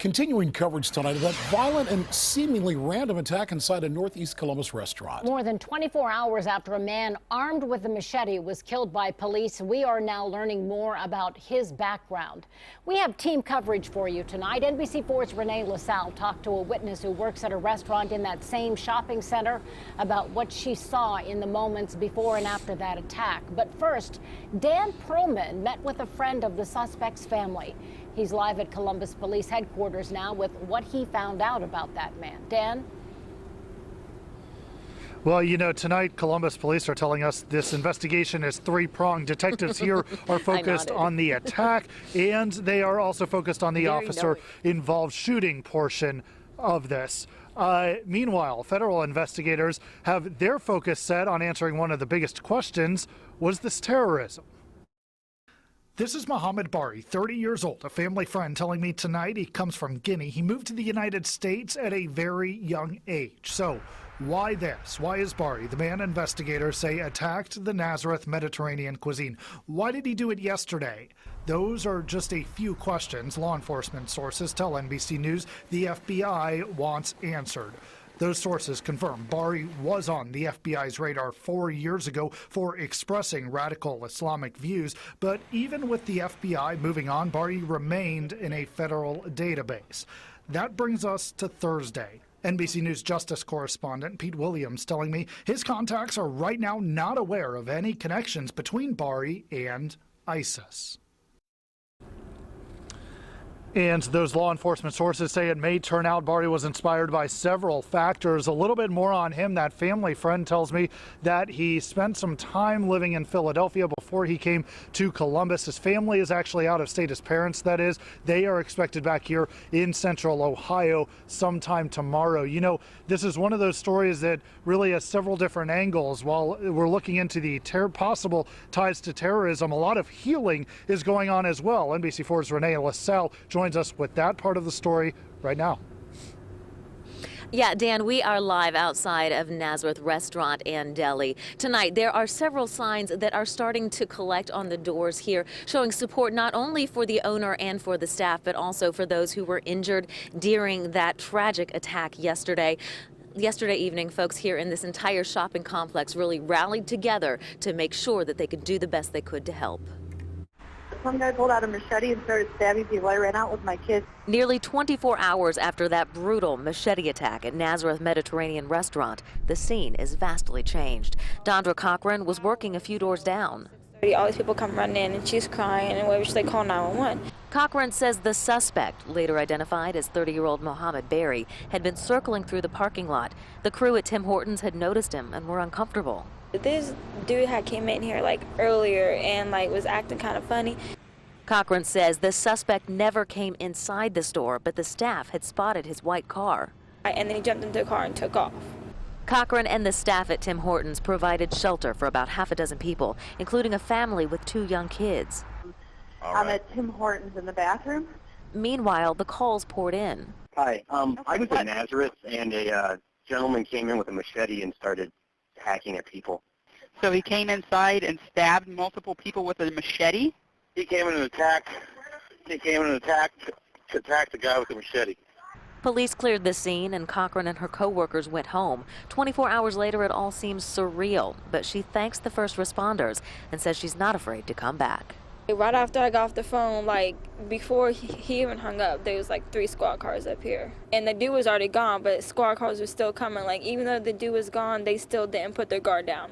Continuing coverage tonight of that violent and seemingly random attack inside a northeast Columbus restaurant. More than 24 hours after a man armed with a machete was killed by police, we are now learning more about his background. We have team coverage for you tonight. NBC4's Reneé LaSalle talked to a witness who works at a restaurant in that same shopping center about what she saw in the moments before and after that attack. But first, Dan Perlman met with a friend of the suspect's family. He's live at Columbus Police Headquarters now with what he found out about that man. Dan? Well, you know, tonight Columbus Police are telling us this investigation is three-pronged. Detectives here are focused on the attack, and they are also focused on the officer-involved shooting portion of this. Meanwhile, federal investigators have their focus set on answering one of the biggest questions: was this terrorism? This is Mohammed Bari, 30 years old, a family friend, telling me tonight he comes from Guinea. He moved to the United States at a very young age. So why this? Why is Bari, the man investigators say attacked the Nazareth Mediterranean cuisine? Why did he do it yesterday? Those are just a few questions law enforcement sources tell NBC News the FBI wants answered. Those sources confirm Bari was on the FBI's radar 4 years ago for expressing radical Islamic views, but even with the FBI moving on, Bari remained in a federal database. That brings us to Thursday. NBC News Justice correspondent Pete Williams telling me his contacts are right now not aware of any connections between Bari and ISIS. And those law enforcement sources say it may turn out Bari was inspired by several factors. A little bit more on him. That family friend tells me that he spent some time living in Philadelphia before he came to Columbus. His family is actually out of state, his parents, that is. They are expected back here in central Ohio sometime tomorrow. You know, this is one of those stories that really has several different angles. While we're looking into the possible ties to terrorism, a lot of healing is going on as well. NBC4's Reneé LaSalle joins us with that part of the story right now. Yeah, Dan, we are live outside of Nazareth Restaurant and Deli. Tonight, there are several signs that are starting to collect on the doors here, showing support not only for the owner and for the staff, but also for those who were injured during that tragic attack yesterday. Yesterday evening, folks here in this entire shopping complex really rallied together to make sure that they could do the best they could to help. Some guy pulled out a machete and started stabbing people. I ran out with my kids. Nearly 24 hours after that brutal machete attack at Nazareth Mediterranean Restaurant, the scene is vastly changed. Dondra Cochran was working a few doors down. All these people come running in and she's crying and they call 911. Cochran says the suspect, later identified as 30-year-old Mohammed Bari, had been circling through the parking lot. The crew at Tim Hortons had noticed him and were uncomfortable. This dude had came in here earlier and was acting kind of funny. Cochran says the suspect never came inside the store, but the staff had spotted his white car. And then he jumped into the car and took off. Cochran and the staff at Tim Hortons provided shelter for about half a dozen people, including a family with 2 young kids. I'm at Tim Hortons in the bathroom. Meanwhile, the calls poured in. Hi, I was at Nazareth, and a gentleman came in with a machete and started hacking at people. So he came inside and stabbed multiple people with a machete? He came in and attacked the guy with the machete. Police cleared the scene, and Cochran and her co-workers went home. 24 hours later, it all seems surreal, but she thanks the first responders and says she's not afraid to come back. Right after I got off the phone, before he even hung up, there was 3 squad cars up here. And the dude was already gone, but squad cars were still coming. Even though the dude was gone, they still didn't put their guard down.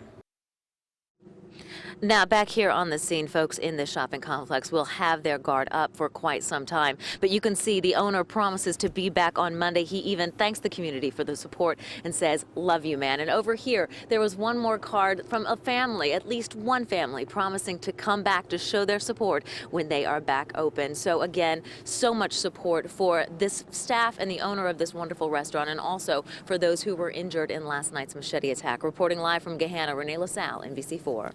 Now, back here on the scene, folks in this shopping complex will have their guard up for quite some time. But you can see the owner promises to be back on Monday. He even thanks the community for the support and says, "Love you, man." And over here, there was one more card from a family, at least one family, promising to come back to show their support when they are back open. So again, so much support for this staff and the owner of this wonderful restaurant, and also for those who were injured in last night's machete attack. Reporting live from Gahanna, Reneé LaSalle, NBC4.